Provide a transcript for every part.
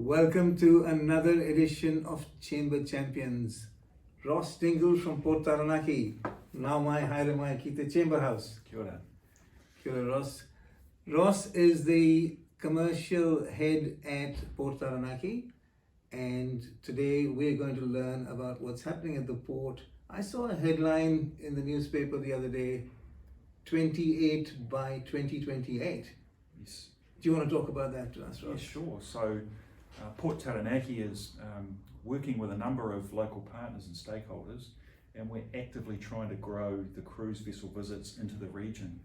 Welcome to another edition of Chamber Champions. Ross Dingle from Port Taranaki. Now my Haere ki te Chamber House. Kia ora. Kia ora, Ross. Ross is the commercial head at Port Taranaki, and today we're going to learn about what's happening at the port. I saw a headline in the newspaper the other day, 28 by 2028. Yes. Do you want to talk about that to us, Yeah, Ross? sure. So Port Taranaki is working with a number of local partners and stakeholders, and we're actively trying to grow the cruise vessel visits into the region.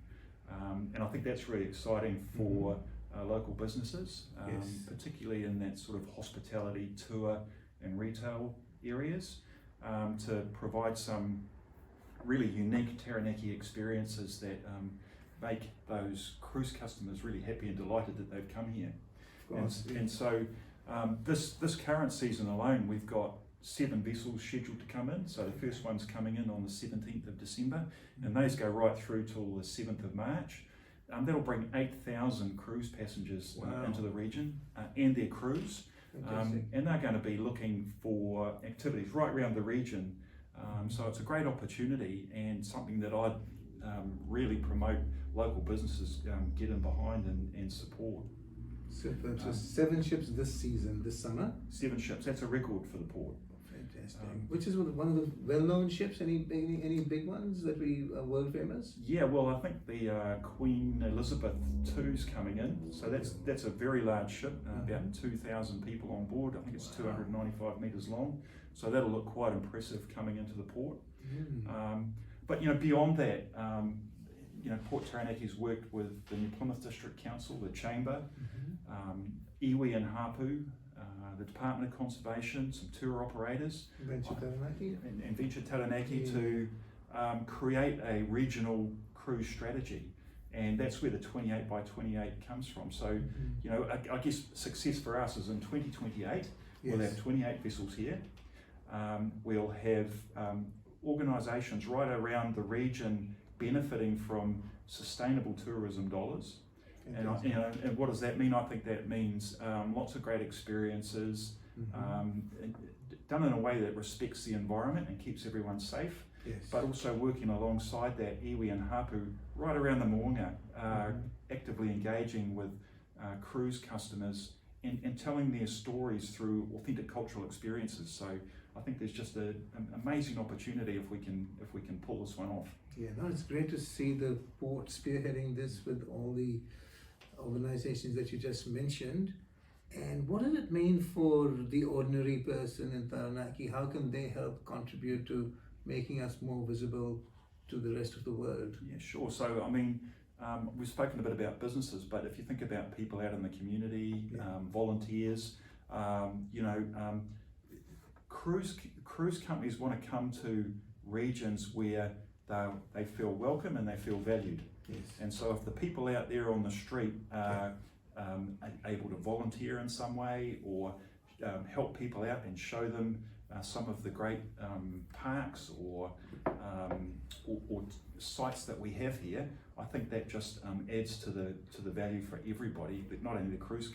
And I think that's really exciting for local businesses, Yes. particularly in that sort of hospitality, tour and retail areas, to provide some really unique Taranaki experiences that make those cruise customers really happy and delighted that they've come here. And so this current season alone, we've got 7 vessels scheduled to come in. So the first one's coming in on the 17th of December, and those go right through till the 7th of March. That'll bring 8,000 cruise passengers into the region and their crews. And they're going to be looking for activities right around the region. So it's a great opportunity and something that I'd really promote local businesses get in behind and support. Super. So 7 ships this season, this summer. 7 ships, that's a record for the port. Fantastic. Which is one of the well-known ships? Any big ones that are world famous? Yeah, well, I think the Queen Elizabeth II's coming in, so that's a very large ship, about 2,000 people on board. I think it's 295 metres long, so that'll look quite impressive coming into the port. But beyond that, Port Taranaki's worked with the New Plymouth District Council, the Chamber, iwi and Hapu, the Department of Conservation, some tour operators, Venture Taranaki. and Venture Taranaki to create a regional cruise strategy. And that's where the 28 by 28 comes from. So, I guess success for us is in 2028, we'll have 28 vessels here. We'll have organisations right around the region benefiting from sustainable tourism dollars. And what does that mean? I think that means lots of great experiences, done in a way that respects the environment and keeps everyone safe, but also working alongside that, iwi and hapu right around the moonga, actively engaging with cruise customers and telling their stories through authentic cultural experiences. So I think there's just an amazing opportunity if we can pull this one off. Yeah, no, it's great to see the port spearheading this with all the organizations that you just mentioned. And what does it mean for the ordinary person in Taranaki? How can they help contribute to making us more visible to the rest of the world? Yeah, sure. So, I mean, we've spoken a bit about businesses, but if you think about people out in the community, volunteers, cruise companies want to come to regions where they feel welcome and they feel valued. Yes. And so if the people out there on the street are able to volunteer in some way or help people out and show them some of the great parks or sites that we have here, I think that just adds to the value for everybody, but not only the cruise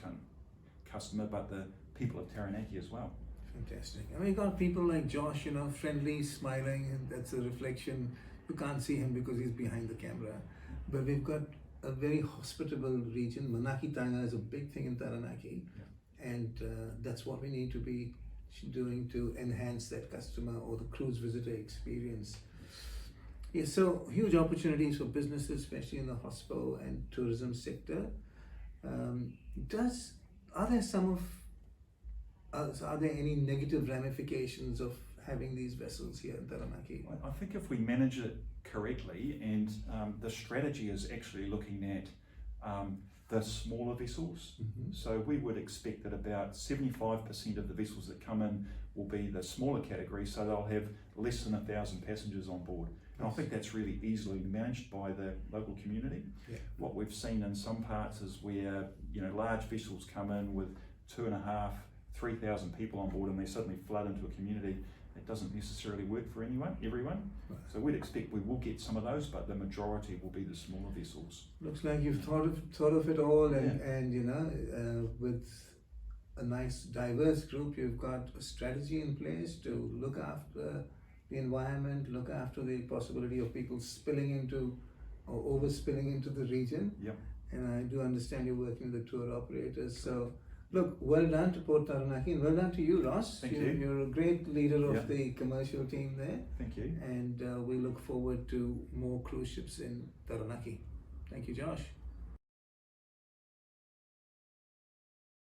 customer, but the people of Taranaki as well. Fantastic. And we got people like Josh, friendly, smiling, and that's a reflection. You can't see him because he's behind the camera. But we've got a very hospitable region. Manaki Tanga is a big thing in Taranaki. And that's what we need to be doing to enhance that customer or the cruise visitor experience. Yeah, so huge opportunities for businesses, especially in the hospital and tourism sector. Are there any negative ramifications of having these vessels here in Taranaki? I think if we manage it correctly, and the strategy is actually looking at the smaller vessels. So we would expect that about 75% of the vessels that come in will be the smaller category, so they'll have less than 1,000 passengers on board. And I think that's really easily managed by the local community. What we've seen in some parts is where large vessels come in with 2,500, 3,000 people on board and they suddenly flood into a community. It doesn't necessarily work for everyone. So we'd expect we will get some of those, but the majority will be the smaller vessels. Looks like you've thought of it all, and with a nice diverse group. You've got a strategy in place to look after the environment, look after the possibility of people spilling into or overspilling into the region. Yep. And I do understand you're working with the tour operators. So look, well done to Port Taranaki, and well done to you, Ross. Thank you. You're a great leader of Yep. the commercial team there. Thank you. And we look forward to more cruise ships in Taranaki. Thank you, Josh.